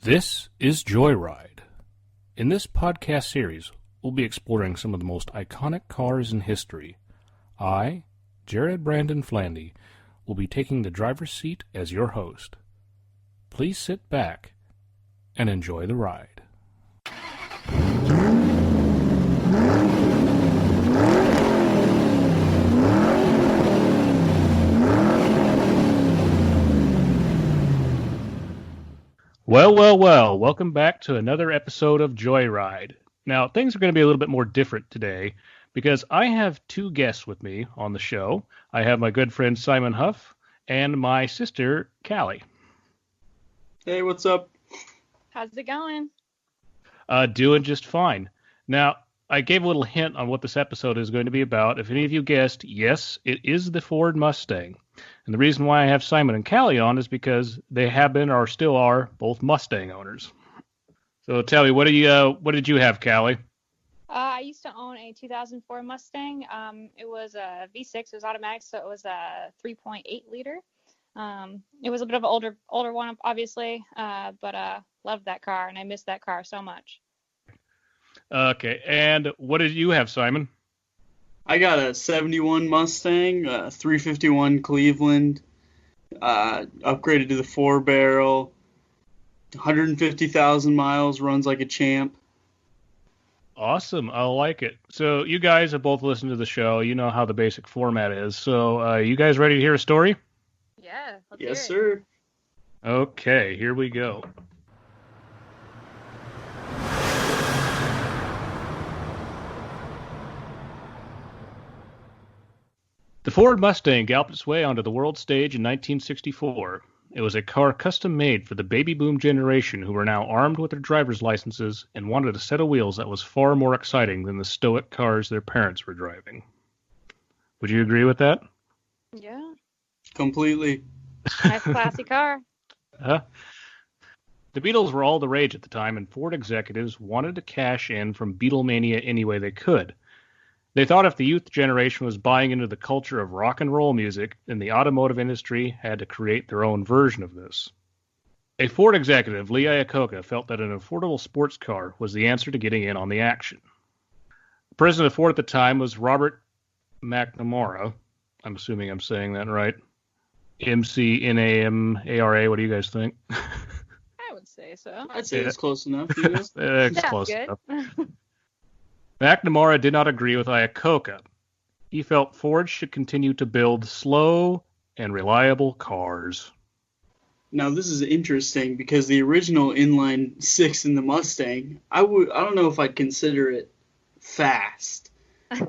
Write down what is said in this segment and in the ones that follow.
This is Joyride. In this podcast series, we'll be exploring some of the most iconic cars in history. I, Jared Brandon Flandy, will be taking the driver's seat as your host. Please sit back and enjoy the ride. Well. Welcome back to another episode of Joyride. Now, things are going to be a little bit more different today because I have two guests with me on the show. I have my good friend Simon Huff and my sister, Calley. Hey, what's up? How's it going? Doing just fine. Now, I gave a little hint on what this episode is going to be about. If any of you guessed, yes, it is the Ford Mustang. And the reason why I have Simon and Calley on is because they have been or still are both Mustang owners. So tell me, what did you have, Calley? I used to own a 2004 Mustang. It was a V6. It was automatic, so it was a 3.8 liter. It was a bit of an older one, obviously, but loved that car, and I missed that car so much. Okay, and what did you have, Simon? I got a 71 Mustang, 351 Cleveland, upgraded to the 4-barrel, 150,000 miles, runs like a champ. Awesome, I like it. So you guys have both listened to the show. You know how the basic format is. So you guys ready to hear a story? Yeah, let's Yes, hear it. sir. Okay, here we go. The Ford Mustang galloped its way onto the world stage in 1964. It was a car custom-made for the baby boom generation who were now armed with their driver's licenses and wanted a set of wheels that was far more exciting than the stoic cars their parents were driving. Would you agree with that? Yeah, Completely. nice classy car. The Beatles were all the rage at the time, and Ford executives wanted to cash in from Beatlemania any way they could. They thought if the youth generation was buying into the culture of rock and roll music, then the automotive industry had to create their own version of this. A Ford executive, Lee Iacocca, felt that an affordable sports car was the answer to getting in on the action. The president of Ford at the time was Robert McNamara. I'm assuming I'm saying that right. McNamara, what do you guys think? I would say so. I'd say it's close enough. It's That's close good. enough. McNamara did not agree with Iacocca. He felt Ford should continue to build slow and reliable cars. Now, this is interesting because the original inline 6 in the Mustang, I don't know if I'd consider it fast.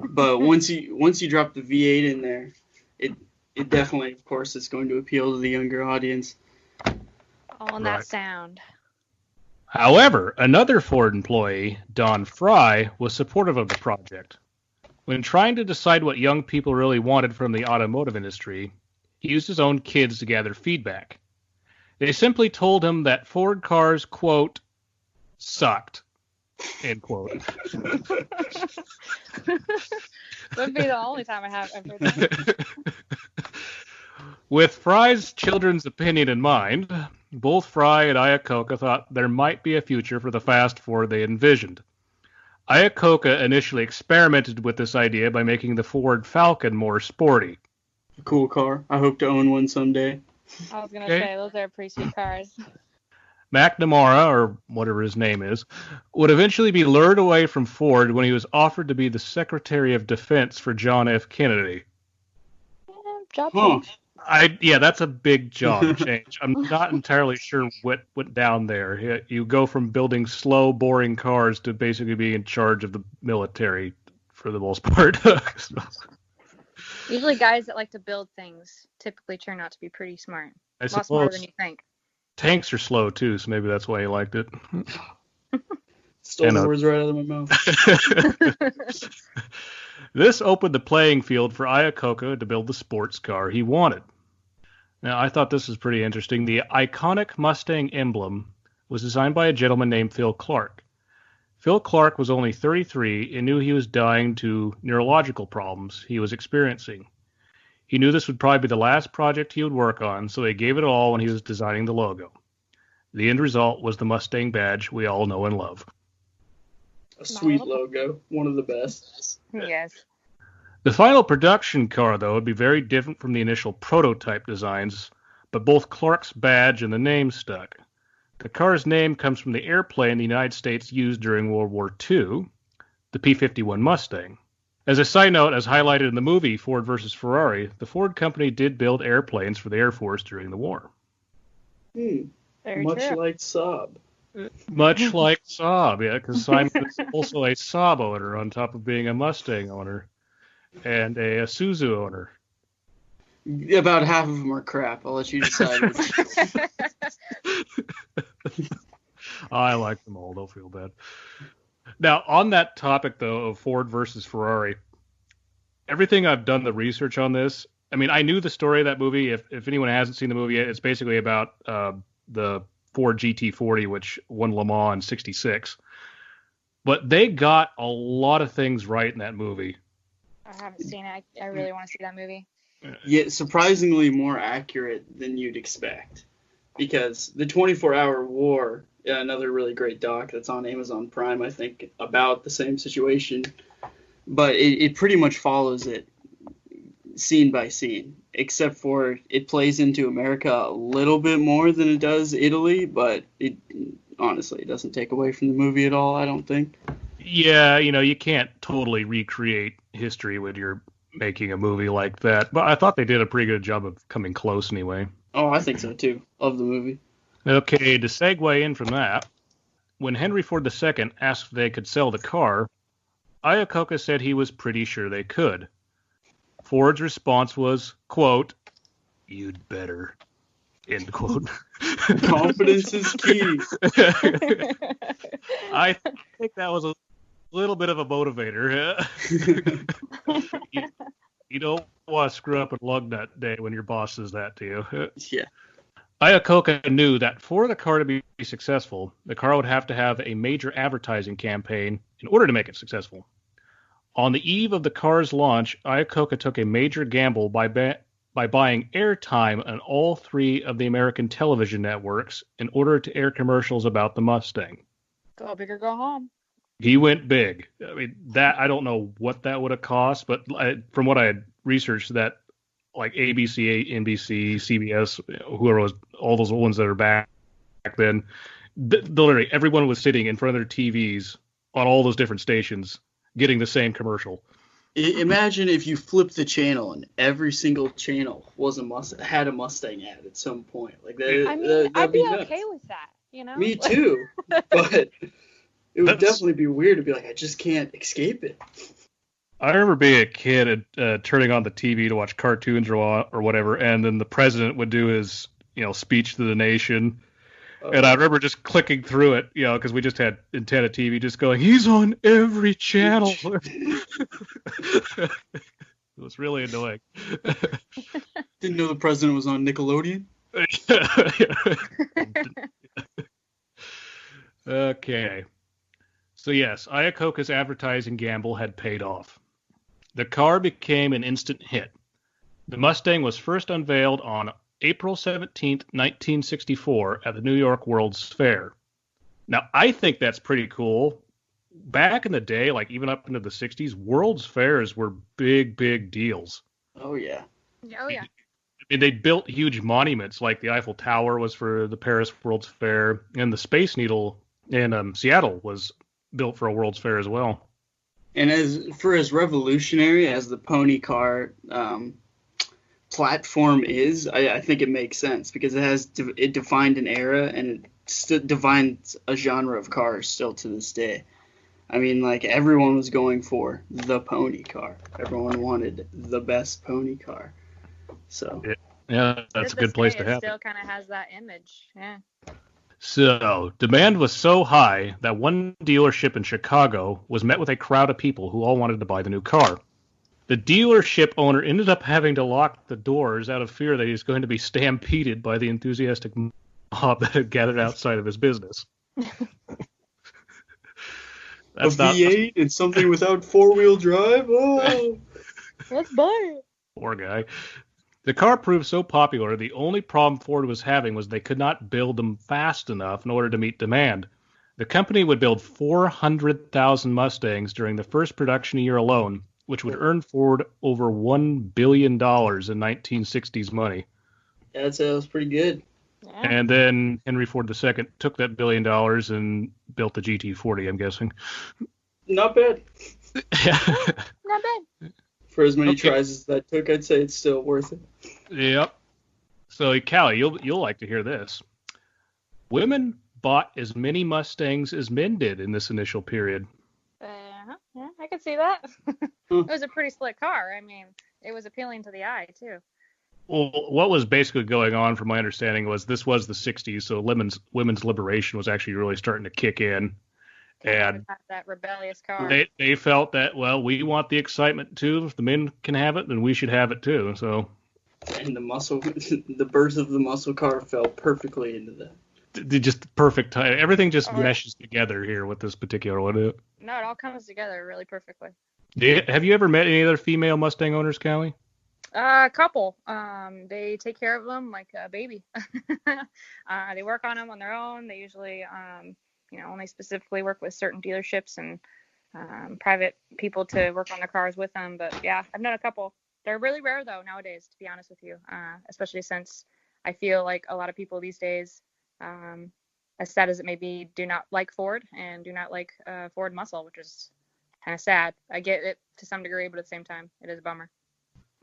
But once you drop the V8 in there, it definitely, of course, is going to appeal to the younger audience. All in that sound. However, another Ford employee, Don Fry, was supportive of the project. When trying to decide what young people really wanted from the automotive industry, he used his own kids to gather feedback. They simply told him that Ford cars, quote, sucked, end quote. Wouldn't be the only time I have ever heard that. With Fry's children's opinion in mind, both Fry and Iacocca thought there might be a future for the fast Ford they envisioned. Iacocca initially experimented with this idea by making the Ford Falcon more sporty. Cool car. I hope to own one someday. I was going to say, those are pretty sweet cars. McNamara, or whatever his name is, would eventually be lured away from Ford when he was offered to be the Secretary of Defense for John F. Kennedy. Job change. That's a big job change. I'm not entirely sure what went down there. You go from building slow, boring cars to basically being in charge of the military for the most part. Usually guys that like to build things typically turn out to be pretty smart. I A lot smarter than you think. Tanks are slow too, so maybe that's why he liked it. Stole the words right out of my mouth. This opened the playing field for Iacocca to build the sports car he wanted. Now, I thought this was pretty interesting. The iconic Mustang emblem was designed by a gentleman named Phil Clark. Phil Clark was only 33 and knew he was dying to neurological problems he was experiencing. He knew this would probably be the last project he would work on, so he gave it all when he was designing the logo. The end result was the Mustang badge we all know and love. A sweet logo. One of the best. Yes. The final production car, though, would be very different from the initial prototype designs, but both Clark's badge and the name stuck. The car's name comes from the airplane the United States used during World War II, the P-51 Mustang. As a side note, as highlighted in the movie Ford vs. Ferrari, the Ford company did build airplanes for the Air Force during the war. Much true. like Saab. Much like Saab, yeah, because Simon is also a Saab owner on top of being a Mustang owner and a Isuzu owner. About half of them are crap. I'll let you decide. I like them all. Don't feel bad. Now, on that topic, though, of Ford versus Ferrari, everything I've done the research on this, I mean, I knew the story of that movie. If anyone hasn't seen the movie yet, it's basically about the Ford GT40, which won Le Mans in '66. But they got a lot of things right in that movie. I haven't seen it. I really want to see that movie. Yeah, surprisingly more accurate than you'd expect. Because the 24-Hour War, another really great doc that's on Amazon Prime, I think, about the same situation. But it pretty much follows it scene by scene, except for it plays into America a little bit more than it does Italy, but it honestly, it doesn't take away from the movie at all, I don't think. Yeah, you can't totally recreate history when you're making a movie like that, but I thought they did a pretty good job of coming close anyway. Oh, I think so too. Love the movie. Okay, to segue in from that, when Henry Ford II asked if they could sell the car, Iacocca said he was pretty sure they could. Ford's response was, quote, "You'd better," end quote. Confidence is key. I think that was a little bit of a motivator. You don't want to screw up a lug nut day when your boss says that to you. Yeah. Iacocca knew that for the car to be successful, the car would have to have a major advertising campaign in order to make it successful. On the eve of the car's launch, Iacocca took a major gamble by buying airtime on all three of the American television networks in order to air commercials about the Mustang. Go big or go home. He went big. I mean, that I don't know what that would have cost, but from what I had researched, that like ABC, NBC, CBS, whoever was, all those ones that are back then, literally everyone was sitting in front of their TVs on all those different stations getting the same commercial. Imagine if you flipped the channel and every single channel had a Mustang ad at some point. Like that. I mean, I'd be nuts. okay with that, Me too, but it would definitely be weird to be like, I just can't escape it. I remember being a kid and turning on the TV to watch cartoons or whatever, and then the president would do his speech to the nation. And I remember just clicking through it, because we just had antenna TV, just going, he's on every channel. It was really annoying. Didn't know the president was on Nickelodeon. Okay. So yes, Iacocca's advertising gamble had paid off. The car became an instant hit. The Mustang was first unveiled on April 17th, 1964 at the New York World's Fair. Now, I think that's pretty cool. Back in the day, like even up into the 60s, World's Fairs were big, big deals. Oh, yeah. Oh, yeah. I mean, they built huge monuments, like the Eiffel Tower was for the Paris World's Fair, and the Space Needle in Seattle was built for a World's Fair as well. And as revolutionary as the pony car platform is, I think it makes sense because it defined an era and it defines a genre of cars still to this day. I mean, like everyone was going for the pony car. Everyone wanted the best pony car. So yeah, that's a good place to have it. It still kind of has that image. Yeah. So, demand was so high that one dealership in Chicago was met with a crowd of people who all wanted to buy the new car. The dealership owner ended up having to lock the doors out of fear that he was going to be stampeded by the enthusiastic mob that had gathered outside of his business. A V8 and something without four-wheel drive? Oh! Let's buy it. Poor guy. The car proved so popular, the only problem Ford was having was they could not build them fast enough in order to meet demand. The company would build 400,000 Mustangs during the first production year alone, which would earn Ford over $1 billion in 1960s money. That sounds pretty good. Yeah. And then Henry Ford II took that $1 billion and built the GT40, I'm guessing. Not bad. Not bad. For as many tries as that took, I'd say it's still worth it. Yep. So, Calley, you'll like to hear this. Women bought as many Mustangs as men did in this initial period. Yeah, I could see that. It was a pretty slick car. I mean, it was appealing to the eye, too. Well, what was basically going on, from my understanding, was this was the 60s, so women's liberation was actually really starting to kick in. And that rebellious car. They felt that, well, we want the excitement too. If the men can have it, then we should have it too. So, and the birth of the muscle car fell perfectly into that. Just perfect time. Everything just meshes together here with this particular one. No, it all comes together really perfectly. Have you ever met any other female Mustang owners, Calley? A couple. They take care of them like a baby. They work on them on their own. They usually only specifically work with certain dealerships and private people to work on their cars with them. But yeah, I've known a couple. They're really rare though nowadays, to be honest with you, especially since I feel like a lot of people these days, as sad as it may be, do not like Ford and do not like Ford muscle, which is kind of sad. I get it to some degree, but at the same time, it is a bummer.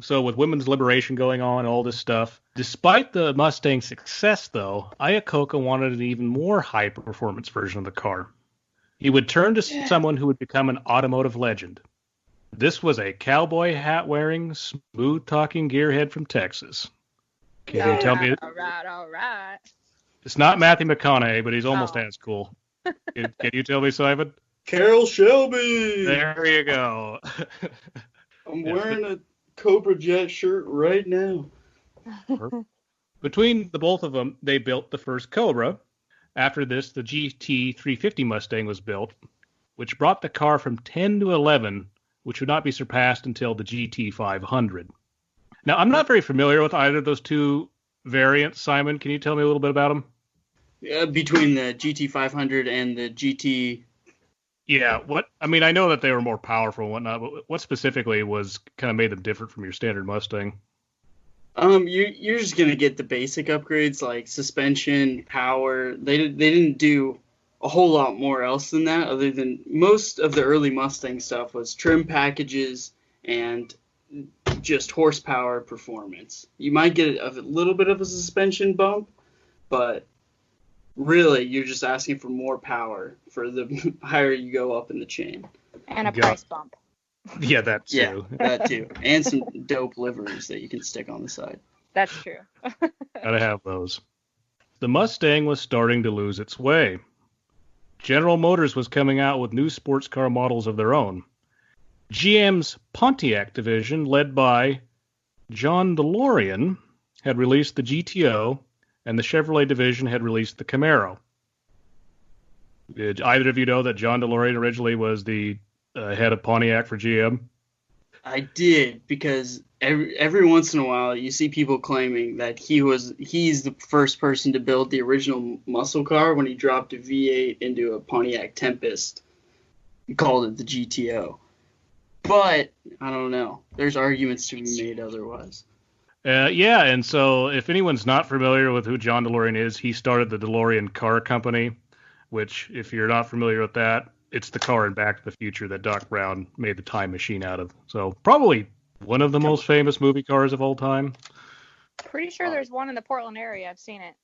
So with women's liberation going on and all this stuff, despite the Mustang's success, though, Iacocca wanted an even more high-performance version of the car. He would turn to someone who would become an automotive legend. This was a cowboy hat-wearing, smooth-talking gearhead from Texas. Can you tell me? All right. It's not Matthew McConaughey, but he's almost as cool. Can you tell me, Simon? Carroll Shelby! There you go. I'm wearing a Cobra Jet shirt right now. Between the both of them, they built the first Cobra. After this, the GT 350 Mustang was built, which brought the car from 10 to 11, which would not be surpassed until the GT 500. Now, I'm not very familiar with either of those two variants. Simon, can you tell me a little bit about them? Between the GT 500 and the GT... Yeah, I know that they were more powerful and whatnot, but what specifically was kind of made them different from your standard Mustang? You're just gonna get the basic upgrades like suspension, power. They didn't do a whole lot more else than that, other than most of the early Mustang stuff was trim packages and just horsepower performance. You might get a little bit of a suspension bump, but really, you're just asking for more power for the higher you go up in the chain. And a price bump. Yeah, that too. Yeah, that too. And some dope liveries that you can stick on the side. That's true. Gotta have those. The Mustang was starting to lose its way. General Motors was coming out with new sports car models of their own. GM's Pontiac division, led by John DeLorean, had released the GTO, and the Chevrolet division had released the Camaro. Did either of you know that John DeLorean originally was the head of Pontiac for GM? I did, because every once in a while you see people claiming that he's the first person to build the original muscle car when he dropped a V8 into a Pontiac Tempest. He called it the GTO. But, I don't know. There's arguments to be made otherwise. And so if anyone's not familiar with who John DeLorean is, he started the DeLorean Car Company, which, if you're not familiar with that, it's the car in Back to the Future that Doc Brown made the time machine out of. So probably one of the most famous movie cars of all time. Pretty sure there's one in the Portland area. I've seen it.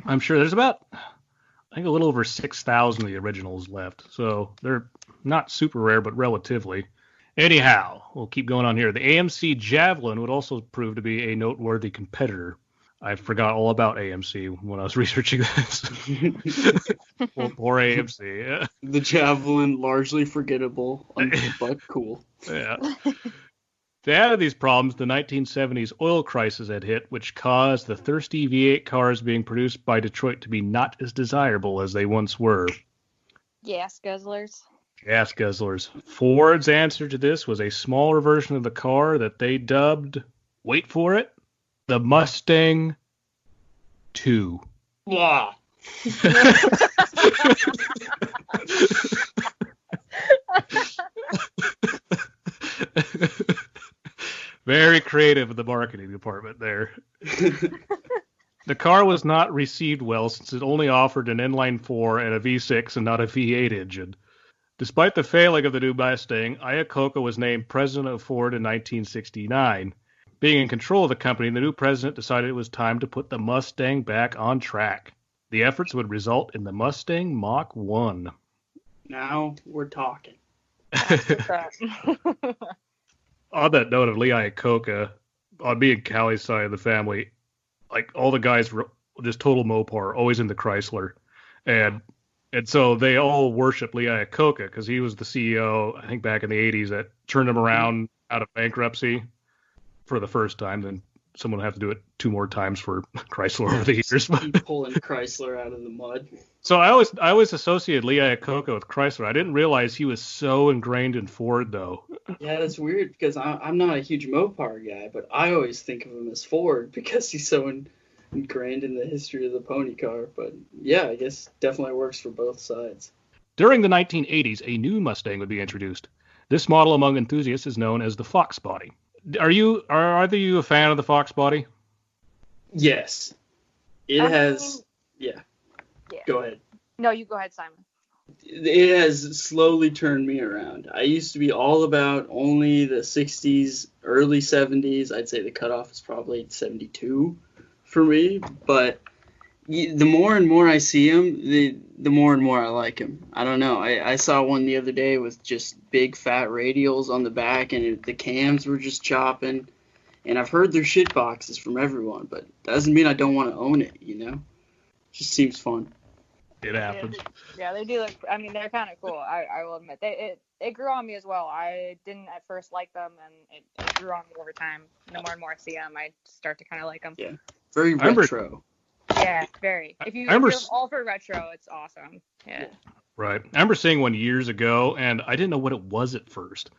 I'm sure there's about, I think, a little over 6,000 of the originals left. So they're not super rare, but relatively. Anyhow, we'll keep going on here. The AMC Javelin would also prove to be a noteworthy competitor. I forgot all about AMC when I was researching this. Poor AMC. The Javelin, largely forgettable, but cool. Yeah. To add to these problems, the 1970s oil crisis had hit, which caused the thirsty V8 cars being produced by Detroit to be not as desirable as they once were. Gas guzzlers. Gas guzzlers. Ford's answer to this was a smaller version of the car that they dubbed, wait for it, The Mustang 2. Wow. Very creative in the marketing department there. The car was not received well since it only offered an inline-4 and a V6 and not a V8 engine. Despite the failing of the new Mustang, Iacocca was named president of Ford in 1969. Being in control of the company, the new president decided it was time to put the Mustang back on track. The efforts would result in the Mustang Mach 1. Now we're talking. On that note of Lee Iacocca, on me and Calley's side of the family, like all the guys were just total Mopar, always in the Chrysler. And so they all worship Lee Iacocca because he was the CEO, I think back in the 80s, that turned him around out of bankruptcy for the first time. Then someone will have to do it 2 more times for Chrysler over the years. Keep pulling Chrysler out of the mud. So I always associated Lee Iacocca with Chrysler. I didn't realize he was so ingrained in Ford, though. Yeah, that's weird because I'm not a huge Mopar guy, but I always think of him as Ford because he's so ingrained in the history of the pony car. But yeah, I guess definitely works for both sides. During the 1980s, a new Mustang would be introduced. This model among enthusiasts is known as the Fox Body. Are either you a fan of the Fox Body? Yes. It has... Yeah. Go ahead. No, you go ahead, Simon. It has slowly turned me around. I used to be all about only the 60s, early 70s. I'd say the cutoff is probably 72 for me. But the more and more I see him, the more and more I like him. I don't know. I saw one the other day with just big fat radials on the back, and the cams were just chopping. And I've heard their shit boxes from everyone, but that doesn't mean I don't want to own it, you know? Just seems fun. It happens. Yeah, they do look. I mean, they're kind of cool. I will admit, it grew on me as well. I didn't at first like them, and it grew on me over time. The more and more I see them, I start to kind of like them. Yeah, very retro. Yeah, very. If you're all for retro, it's awesome. Yeah. Right. I remember seeing one years ago, and I didn't know what it was at first.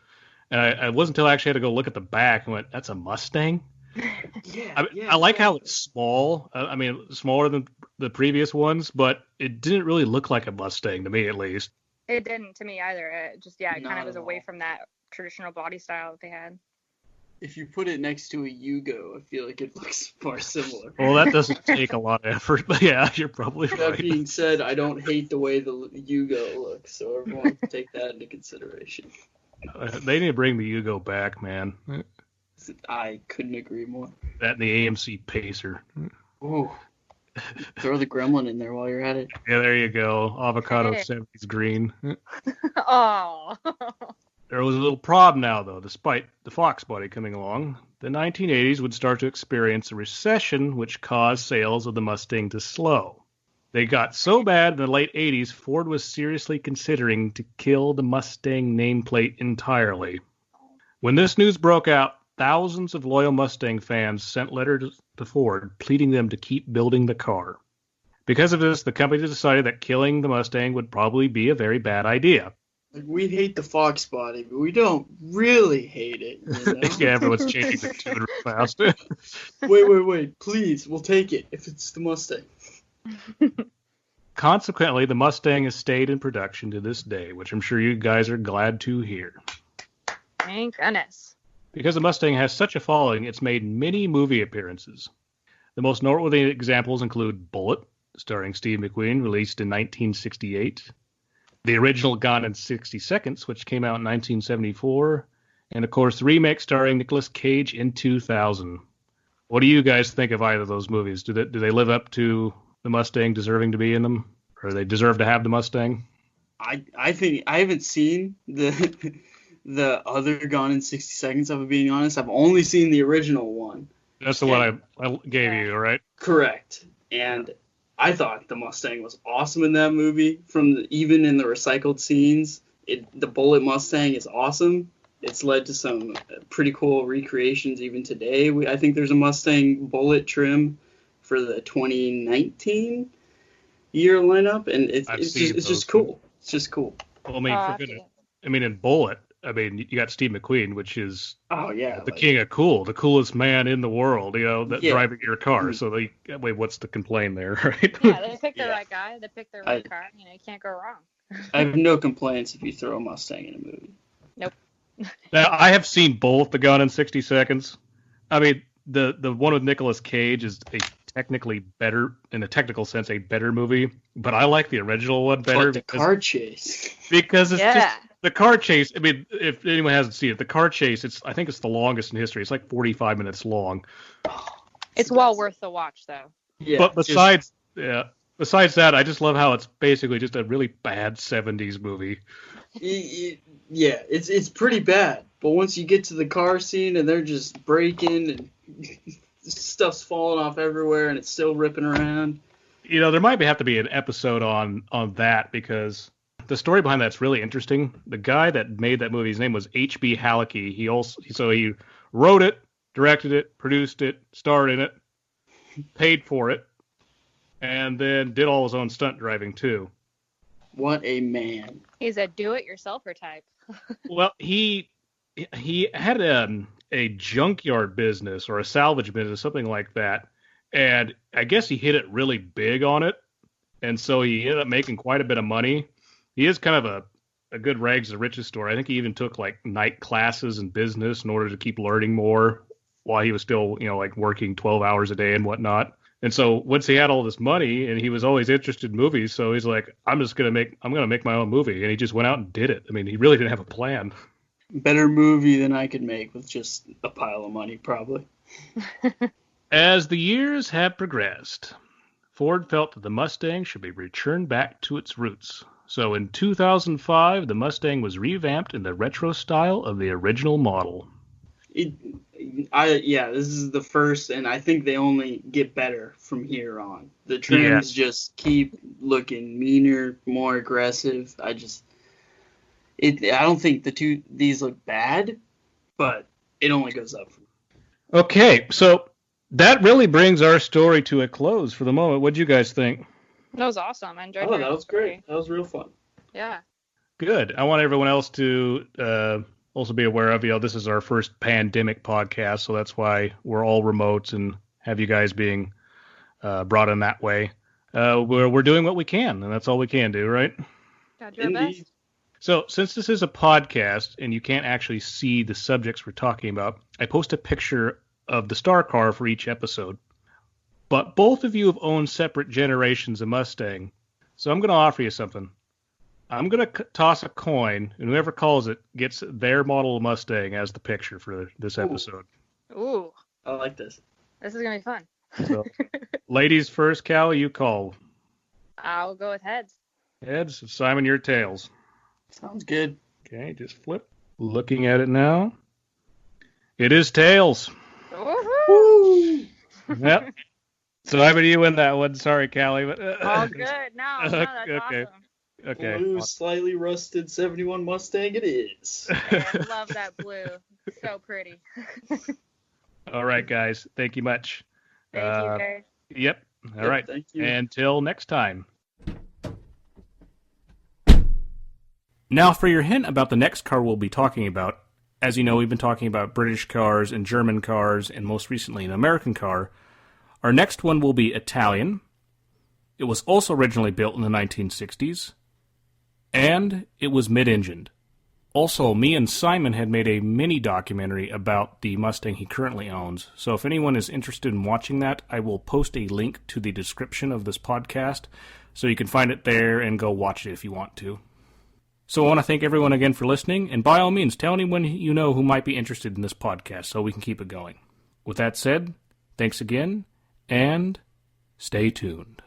And I wasn't until I actually had to go look at the back and went, "That's a Mustang." I like how it's small. I mean, smaller than the previous ones, but it didn't really look like a Mustang to me, at least. It didn't to me either. It just, it kind of was away from that traditional body style that they had. If you put it next to a Yugo, I feel like it looks more similar. Well, that doesn't take a lot of effort, but yeah, you're probably right. That being said, I don't hate the way the Yugo looks, so everyone can take that into consideration. They need to bring the Yugo back, man. I couldn't agree more. That and the AMC Pacer. Oh, throw the Gremlin in there while you're at it. Yeah, there you go. Avocado 70s green. Oh. There was a little problem now, though. Despite the Fox Body coming along, the 1980s would start to experience a recession which caused sales of the Mustang to slow. They got so bad in the late 80s, Ford was seriously considering to kill the Mustang nameplate entirely. When this news broke out, thousands of loyal Mustang fans sent letters to Ford pleading them to keep building the car. Because of this, the company decided that killing the Mustang would probably be a very bad idea. Like, we hate the Fox Body, but we don't really hate it. You know? Yeah, everyone's changing the tune real fast. Wait. Please, we'll take it if it's the Mustang. Consequently, the Mustang has stayed in production to this day, which I'm sure you guys are glad to hear. Thank goodness. Because the Mustang has such a following, it's made many movie appearances. The most noteworthy examples include Bullitt, starring Steve McQueen, released in 1968, the original Gone in 60 Seconds, which came out in 1974, and of course the remake starring Nicolas Cage in 2000. What do you guys think of either of those movies? Do they live up to the Mustang deserving to be in them, or they deserve to have the Mustang? I think I haven't seen the other Gone in 60 Seconds, if I'm being honest. I've only seen the original one. That's the one I gave you, right? Correct. And I thought the Mustang was awesome in that movie. Even in the recycled scenes, the Bullitt Mustang is awesome. It's led to some pretty cool recreations even today. I think there's a Mustang Bullitt trim for the 2019 year lineup, and it's just cool. It's just cool. Well, I mean, in Bullitt, I mean, you got Steve McQueen, which is Oh yeah, the king of cool, the coolest man in the world, Yeah. driving your car. So what's the complaint there, right? Yeah, they picked the Yeah. right guy. They picked the right car. You can't go wrong. I have no complaints if you throw a Mustang in a movie. Nope. Now, I have seen both The Gun in 60 Seconds. I mean, the one with Nicolas Cage is a technically better, in a technical sense, a better movie, but I like the original one better. But the car chase. Because it's Yeah. just the car chase. I mean, if anyone hasn't seen it, the car chase, I think it's the longest in history. It's like 45 minutes long. It's well worth the watch, though. Yeah. But besides that, I just love how it's basically just a really bad 70s movie. Yeah, it's pretty bad. But once you get to the car scene and they're just breaking and stuff's falling off everywhere and it's still ripping around. There might have to be an episode on that, because the story behind that's really interesting. The guy that made that movie, his name was H.B. Halicki. He wrote it, directed it, produced it, starred in it, paid for it, and then did all his own stunt driving too. What a man. He's a do-it-yourselfer type. Well, he had a junkyard business or a salvage business, something like that. And I guess he hit it really big on it. And so he ended up making quite a bit of money. He is kind of a good rags to riches story. I think he even took like night classes in business in order to keep learning more while he was still, like working 12 hours a day and whatnot. And so once he had all this money, and he was always interested in movies, so he's like, I'm going to make my own movie. And he just went out and did it. I mean, he really didn't have a plan. Better movie than I could make with just a pile of money, probably. As the years have progressed, Ford felt that the Mustang should be returned back to its roots. So in 2005, the Mustang was revamped in the retro style of the original model. This is the first, and I think they only get better from here on. The trims just keep looking meaner, more aggressive. I don't think these look bad, but it only goes up. Okay, so that really brings our story to a close for the moment. What'd you guys think? That was awesome. I enjoyed it. Oh, that was great. That was real fun. Yeah. Good. I want everyone else to also be aware of, this is our first pandemic podcast, so that's why we're all remote and have you guys being brought in that way. We're doing what we can, and that's all we can do, right? Gotta do our best. So since this is a podcast and you can't actually see the subjects we're talking about, I post a picture of the star car for each episode. But both of you have owned separate generations of Mustang, so I'm going to offer you something. I'm going to toss a coin, and whoever calls it gets their model of Mustang as the picture for this episode. Ooh. I like this. This is going to be fun. So, ladies first, Calley, you call. I'll go with heads. Heads, Simon, your tails. Sounds good. Okay, just flip. Looking at it now. It is tails. Woohoo! Yep. Simon, you win that one. Sorry, Calley. But, All good. No, that's okay. awesome. Okay. Blue, slightly rusted 71 Mustang it is. I love that blue. So pretty. All right, guys. Thank you much. Thank you, guys. Yep. All right. Thank you. Until next time. Now for your hint about the next car we'll be talking about. As you know, we've been talking about British cars and German cars and most recently an American car. Our next one will be Italian. It was also originally built in the 1960s. And it was mid-engined. Also, me and Simon had made a mini documentary about the Mustang he currently owns. So if anyone is interested in watching that, I will post a link to the description of this podcast so you can find it there and go watch it if you want to. So I want to thank everyone again for listening, and by all means, tell anyone you know who might be interested in this podcast so we can keep it going. With that said, thanks again, and stay tuned.